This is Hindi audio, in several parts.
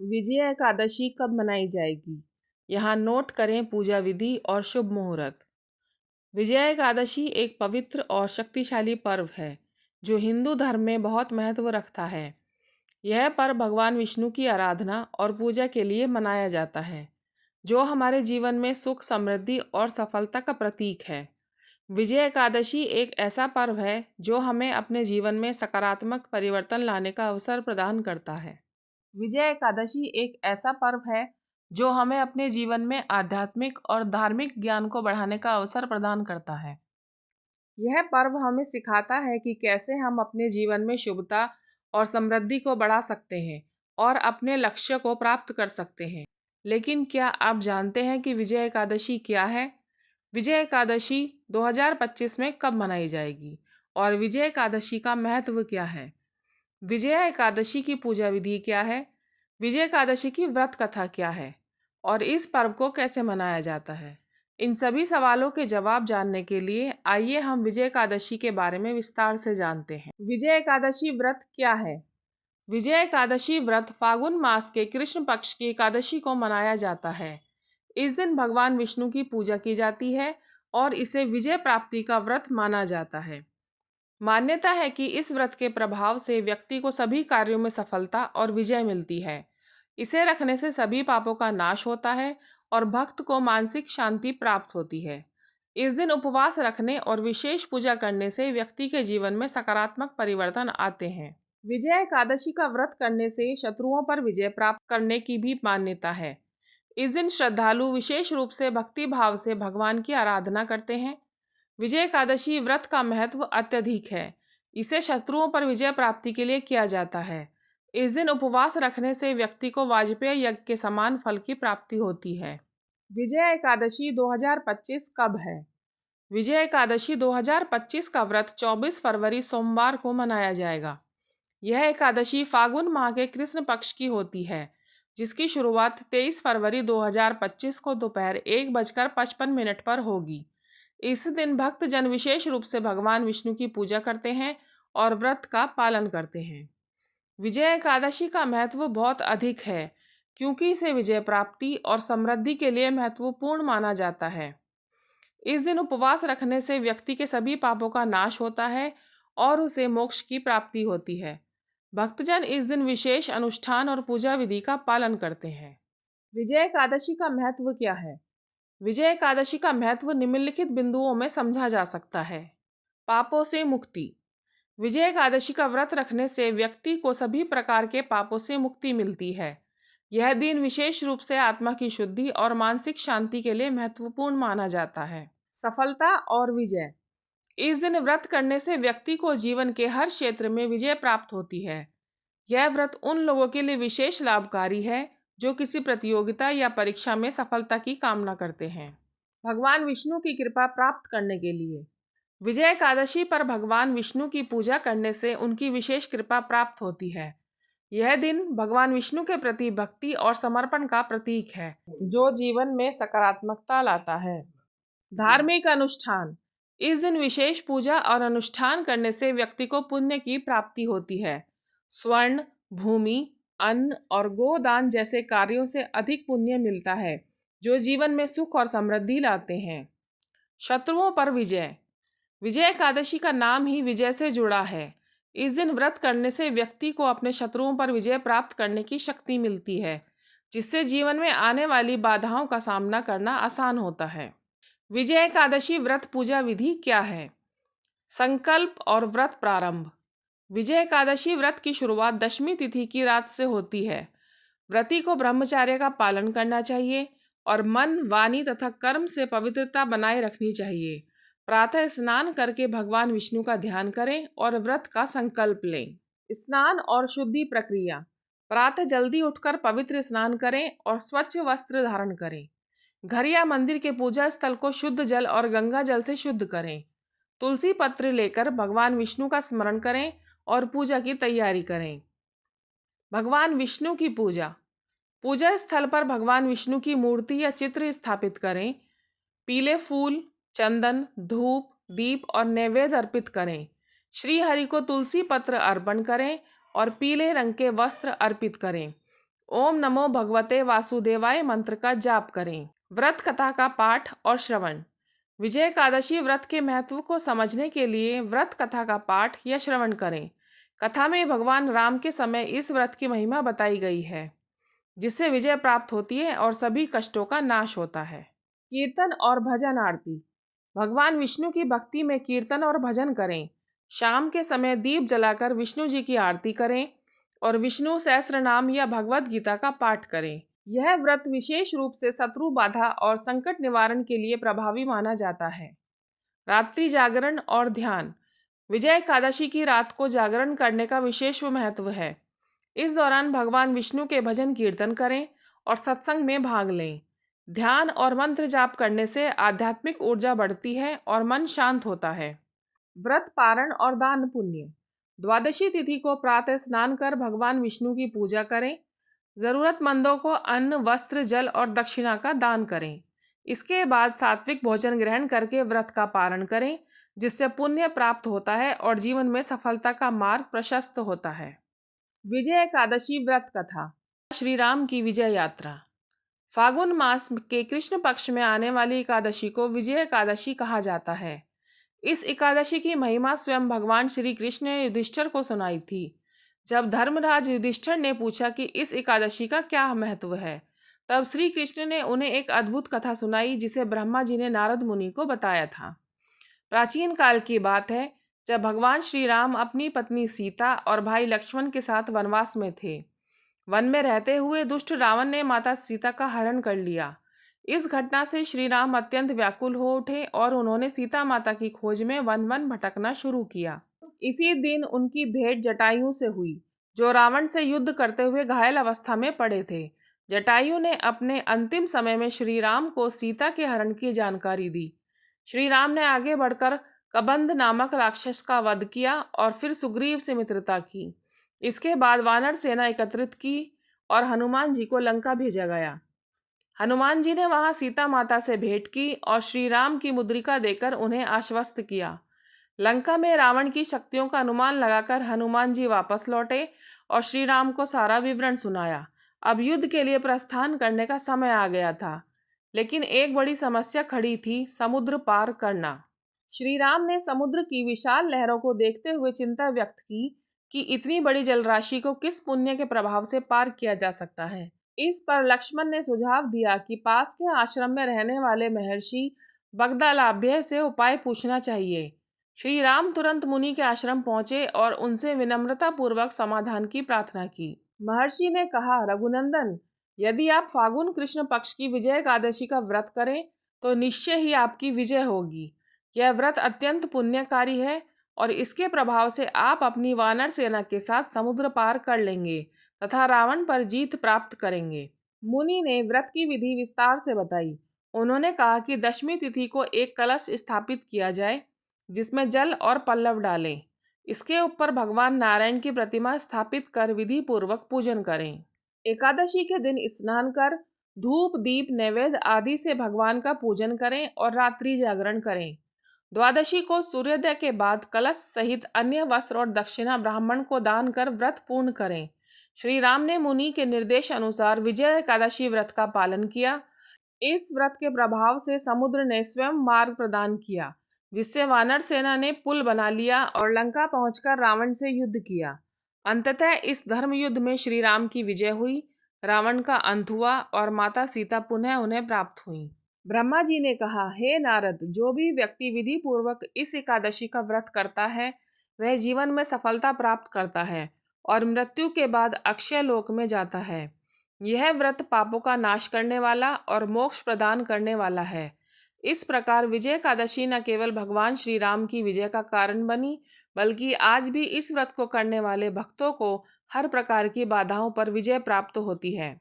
विजया एकादशी कब मनाई जाएगी? यहाँ नोट करें पूजा विधि और शुभ मुहूर्त। विजया एकादशी एक पवित्र और शक्तिशाली पर्व है जो हिंदू धर्म में बहुत महत्व रखता है। यह पर्व भगवान विष्णु की आराधना और पूजा के लिए मनाया जाता है, जो हमारे जीवन में सुख, समृद्धि और सफलता का प्रतीक है। विजय एकादशी एक ऐसा पर्व है जो हमें अपने जीवन में सकारात्मक परिवर्तन लाने का अवसर प्रदान करता है। विजय एकादशी एक ऐसा पर्व है जो हमें अपने जीवन में आध्यात्मिक और धार्मिक ज्ञान को बढ़ाने का अवसर प्रदान करता है। यह पर्व हमें सिखाता है कि कैसे हम अपने जीवन में शुभता और समृद्धि को बढ़ा सकते हैं और अपने लक्ष्य को प्राप्त कर सकते हैं। लेकिन क्या आप जानते हैं कि विजय एकादशी क्या है? विजय एकादशी 2025 में कब मनाई जाएगी और विजय एकादशी का महत्व क्या है? विजया एकादशी की पूजा विधि क्या है? विजय एकादशी की व्रत कथा क्या है और इस पर्व को कैसे मनाया जाता है? इन सभी सवालों के जवाब जानने के लिए आइए हम विजय एकादशी के बारे में विस्तार से जानते हैं। विजय एकादशी व्रत क्या है? विजय एकादशी व्रत फागुन मास के कृष्ण पक्ष की एकादशी को मनाया जाता है। इस दिन भगवान विष्णु की पूजा की जाती है और इसे विजय प्राप्ति का व्रत माना जाता है। मान्यता है कि इस व्रत के प्रभाव से व्यक्ति को सभी कार्यों में सफलता और विजय मिलती है। इसे रखने से सभी पापों का नाश होता है और भक्त को मानसिक शांति प्राप्त होती है। इस दिन उपवास रखने और विशेष पूजा करने से व्यक्ति के जीवन में सकारात्मक परिवर्तन आते हैं। विजय एकादशी का व्रत करने से शत्रुओं पर विजय प्राप्त करने की भी मान्यता है। इस दिन श्रद्धालु विशेष रूप से भक्ति भाव से भगवान की आराधना करते हैं। विजय एकादशी व्रत का महत्व अत्यधिक है। इसे शत्रुओं पर विजय प्राप्ति के लिए किया जाता है। इस दिन उपवास रखने से व्यक्ति को वाजपेय यज्ञ के समान फल की प्राप्ति होती है। विजय एकादशी 2025 कब है? विजय एकादशी 2025 का व्रत 24 फरवरी सोमवार को मनाया जाएगा। यह एकादशी फागुन माह के कृष्ण पक्ष की होती है, जिसकी शुरुआत 23 फरवरी 2025 को दोपहर 1:55 पर होगी। इस दिन भक्त जन विशेष रूप से भगवान विष्णु की पूजा करते हैं और व्रत का पालन करते हैं। विजय एकादशी का महत्व बहुत अधिक है क्योंकि इसे विजय प्राप्ति और समृद्धि के लिए महत्वपूर्ण माना जाता है। इस दिन उपवास रखने से व्यक्ति के सभी पापों का नाश होता है और उसे मोक्ष की प्राप्ति होती है। भक्तजन इस दिन विशेष अनुष्ठान और पूजा विधि का पालन करते हैं। विजय एकादशी का महत्व क्या है? विजय एकादशी का महत्व निम्नलिखित बिंदुओं में समझा जा सकता है। पापों से मुक्ति। विजय एकादशी का व्रत रखने से व्यक्ति को सभी प्रकार के पापों से मुक्ति मिलती है। यह दिन विशेष रूप से आत्मा की शुद्धि और मानसिक शांति के लिए महत्वपूर्ण माना जाता है। सफलता और विजय। इस दिन व्रत करने से व्यक्ति को जीवन के हर क्षेत्र में विजय प्राप्त होती है। यह व्रत उन लोगों के लिए विशेष लाभकारी है जो किसी प्रतियोगिता या परीक्षा में सफलता की कामना करते हैं। भगवान विष्णु की कृपा प्राप्त करने के लिए। विजय एकादशी पर भगवान विष्णु की पूजा करने से उनकी विशेष कृपा प्राप्त होती है। यह दिन भगवान विष्णु के प्रति भक्ति और समर्पण का प्रतीक है, जो जीवन में सकारात्मकता लाता है। धार्मिक अनुष्ठान। इस दिन विशेष पूजा और अनुष्ठान करने से व्यक्ति को पुण्य की प्राप्ति होती है। स्वर्ण, भूमि, अन्न और गोदान जैसे कार्यों से अधिक पुण्य मिलता है, जो जीवन में सुख और समृद्धि लाते हैं। शत्रुओं पर विजय। विजय एकादशी का नाम ही विजय से जुड़ा है। इस दिन व्रत करने से व्यक्ति को अपने शत्रुओं पर विजय प्राप्त करने की शक्ति मिलती है, जिससे जीवन में आने वाली बाधाओं का सामना करना आसान होता है। विजय एकादशी व्रत पूजा विधि क्या है? संकल्प और व्रत प्रारंभ। विजय एकादशी व्रत की शुरुआत दशमी तिथि की रात से होती है। व्रती को ब्रह्मचर्य का पालन करना चाहिए और मन, वाणी तथा कर्म से पवित्रता बनाए रखनी चाहिए। प्रातः स्नान करके भगवान विष्णु का ध्यान करें और व्रत का संकल्प लें। स्नान और शुद्धि प्रक्रिया। प्रातः जल्दी उठकर पवित्र स्नान करें और स्वच्छ वस्त्र धारण करें। घर या मंदिर के पूजा स्थल को शुद्ध जल और गंगा जल से शुद्ध करें। तुलसी पत्र लेकर भगवान विष्णु का स्मरण करें और पूजा की तैयारी करें। भगवान विष्णु की पूजा। पूजा स्थल पर भगवान विष्णु की मूर्ति या चित्र स्थापित करें। पीले फूल, चंदन, धूप, दीप और नैवेद्य अर्पित करें। श्री हरि को तुलसी पत्र अर्पण करें और पीले रंग के वस्त्र अर्पित करें। ओम नमो भगवते वासुदेवाय मंत्र का जाप करें। व्रत कथा का पाठ और श्रवण। विजय एकादशी व्रत के महत्व को समझने के लिए व्रत कथा का पाठ या श्रवण करें। कथा में भगवान राम के समय इस व्रत की महिमा बताई गई है, जिससे विजय प्राप्त होती है और सभी कष्टों का नाश होता है। कीर्तन और भजन आरती। भगवान विष्णु की भक्ति में कीर्तन और भजन करें। शाम के समय दीप जलाकर विष्णु जी की आरती करें और विष्णु सहस्त्र नाम या भगवत गीता का पाठ करें। यह व्रत विशेष रूप से शत्रु बाधा और संकट निवारण के लिए प्रभावी माना जाता है। रात्रि जागरण और ध्यान। विजय एकादशी की रात को जागरण करने का विशेष महत्व है। इस दौरान भगवान विष्णु के भजन कीर्तन करें और सत्संग में भाग लें। ध्यान और मंत्र जाप करने से आध्यात्मिक ऊर्जा बढ़ती है और मन शांत होता है। व्रत पारण और दान पुण्य। द्वादशी तिथि को प्रातः स्नान कर भगवान विष्णु की पूजा करें। जरूरतमंदों को अन्न, वस्त्र, जल और दक्षिणा का दान करें। इसके बाद सात्विक भोजन ग्रहण करके व्रत का पारण करें, जिससे पुण्य प्राप्त होता है और जीवन में सफलता का मार्ग प्रशस्त होता है। विजय एकादशी व्रत कथा। श्री राम की विजय यात्रा। फागुन मास के कृष्ण पक्ष में आने वाली एकादशी को विजय एकादशी कहा जाता है। इस एकादशी की महिमा स्वयं भगवान श्री कृष्ण ने युधिष्ठिर को सुनाई थी। जब धर्मराज युधिष्ठिर ने पूछा कि इस एकादशी का क्या महत्व है, तब श्री कृष्ण ने उन्हें एक अद्भुत कथा सुनाई, जिसे ब्रह्मा जी ने नारद मुनि को बताया था। प्राचीन काल की बात है, जब भगवान श्री राम अपनी पत्नी सीता और भाई लक्ष्मण के साथ वनवास में थे। वन में रहते हुए दुष्ट रावण ने माता सीता का हरण कर लिया। इस घटना से श्री राम अत्यंत व्याकुल हो उठे और उन्होंने सीता माता की खोज में वन वन भटकना शुरू किया। इसी दिन उनकी भेंट जटायु से हुई, जो रावण से युद्ध करते हुए घायल अवस्था में पड़े थे। जटायु ने अपने अंतिम समय में श्री राम को सीता के हरण की जानकारी दी। श्री राम ने आगे बढ़कर कबंध नामक राक्षस का वध किया और फिर सुग्रीव से मित्रता की। इसके बाद वानर सेना एकत्रित की और हनुमान जी को लंका भेजा गया। हनुमान जी ने वहां सीता माता से भेंट की और श्री राम की मुद्रिका देकर उन्हें आश्वस्त किया। लंका में रावण की शक्तियों का अनुमान लगाकर हनुमान जी वापस लौटे और श्री राम को सारा विवरण सुनाया। अब युद्ध के लिए प्रस्थान करने का समय आ गया था, लेकिन एक बड़ी समस्या खड़ी थी, समुद्र पार करना। श्री राम ने समुद्र की विशाल लहरों को देखते हुए चिंता व्यक्त की कि इतनी बड़ी जलराशि को किस पुण्य के प्रभाव से पार किया जा सकता है। इस पर लक्ष्मण ने सुझाव दिया कि पास के आश्रम में रहने वाले महर्षि बगदालाभ्य से उपाय पूछना चाहिए। श्री राम तुरंत मुनि के आश्रम पहुंचे और उनसे विनम्रता पूर्वक समाधान की प्रार्थना की। महर्षि ने कहा, रघुनंदन, यदि आप फागुन कृष्ण पक्ष की विजय एकादशी का व्रत करें तो निश्चय ही आपकी विजय होगी। यह व्रत अत्यंत पुण्यकारी है और इसके प्रभाव से आप अपनी वानर सेना के साथ समुद्र पार कर लेंगे तथा रावण पर जीत प्राप्त करेंगे। मुनि ने व्रत की विधि विस्तार से बताई। उन्होंने कहा कि दशमी तिथि को एक कलश स्थापित किया जाए, जिसमें जल और पल्लव डालें। इसके ऊपर भगवान नारायण की प्रतिमा स्थापित कर विधि पूर्वक पूजन करें। एकादशी के दिन स्नान कर धूप, दीप, नैवेद्य आदि से भगवान का पूजन करें और रात्रि जागरण करें। द्वादशी को सूर्योदय के बाद कलश सहित अन्य वस्त्र और दक्षिणा ब्राह्मण को दान कर व्रत पूर्ण करें। श्री राम ने मुनि के निर्देश अनुसार विजय एकादशी व्रत का पालन किया। इस व्रत के प्रभाव से समुद्र ने स्वयं मार्ग प्रदान किया, जिससे वानर सेना ने पुल बना लिया और लंका पहुंचकर रावण से युद्ध किया। अंततः इस धर्म युद्ध में श्री राम की विजय हुई, रावण का अंत हुआ और माता सीता पुनः उन्हें प्राप्त हुई। ब्रह्मा जी ने कहा, हे नारद, जो भी व्यक्ति विधि पूर्वक इस एकादशी का व्रत करता है वह जीवन में सफलता प्राप्त करता है और मृत्यु के बाद अक्षय लोक में जाता है। यह व्रत पापों का नाश करने वाला और मोक्ष प्रदान करने वाला है। इस प्रकार विजय एकादशी न केवल भगवान श्री राम की विजय का कारण बनी, बल्कि आज भी इस व्रत को करने वाले भक्तों को हर प्रकार की बाधाओं पर विजय प्राप्त होती है।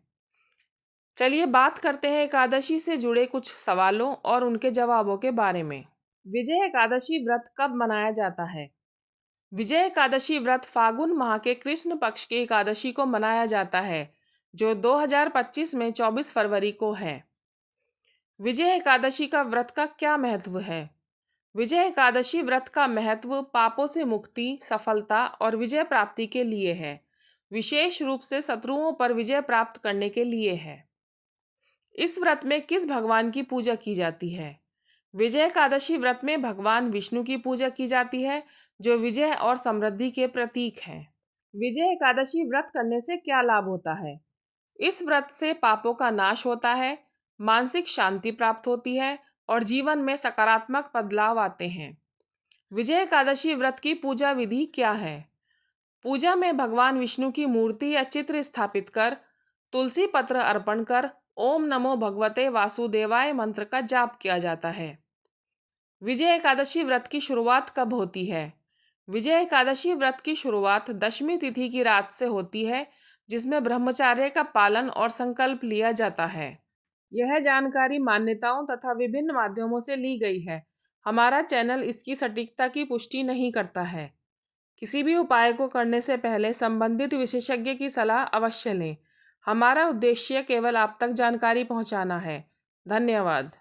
चलिए बात करते हैं एकादशी से जुड़े कुछ सवालों और उनके जवाबों के बारे में। विजय एकादशी व्रत कब मनाया जाता है? विजय एकादशी व्रत फागुन माह के कृष्ण पक्ष की एकादशी को मनाया जाता है, जो 2025 में 24 फरवरी को है। विजय एकादशी का व्रत का क्या महत्व है? विजय एकादशी व्रत का महत्व पापों से मुक्ति, सफलता और विजय प्राप्ति के लिए है। विशेष रूप से शत्रुओं पर विजय प्राप्त करने के लिए है। इस व्रत में किस भगवान की पूजा की जाती है? विजय एकादशी व्रत में भगवान विष्णु की पूजा की जाती है, जो विजय और समृद्धि के प्रतीक हैं। विजय एकादशी व्रत करने से क्या लाभ होता है? इस व्रत से पापों का नाश होता है, मानसिक शांति प्राप्त होती है और जीवन में सकारात्मक बदलाव आते हैं। विजय एकादशी व्रत की पूजा विधि क्या है? पूजा में भगवान विष्णु की मूर्ति या चित्र स्थापित कर, तुलसी पत्र अर्पण कर ओम नमो भगवते वासुदेवाय मंत्र का जाप किया जाता है। विजय एकादशी व्रत की शुरुआत कब होती है? विजय एकादशी व्रत की शुरुआत दशमी तिथि की रात से होती है, जिसमें ब्रह्मचर्य का पालन और संकल्प लिया जाता है। यह जानकारी मान्यताओं तथा विभिन्न माध्यमों से ली गई है। हमारा चैनल इसकी सटीकता की पुष्टि नहीं करता है। किसी भी उपाय को करने से पहले संबंधित विशेषज्ञ की सलाह अवश्य लें। हमारा उद्देश्य केवल आप तक जानकारी पहुंचाना है। धन्यवाद।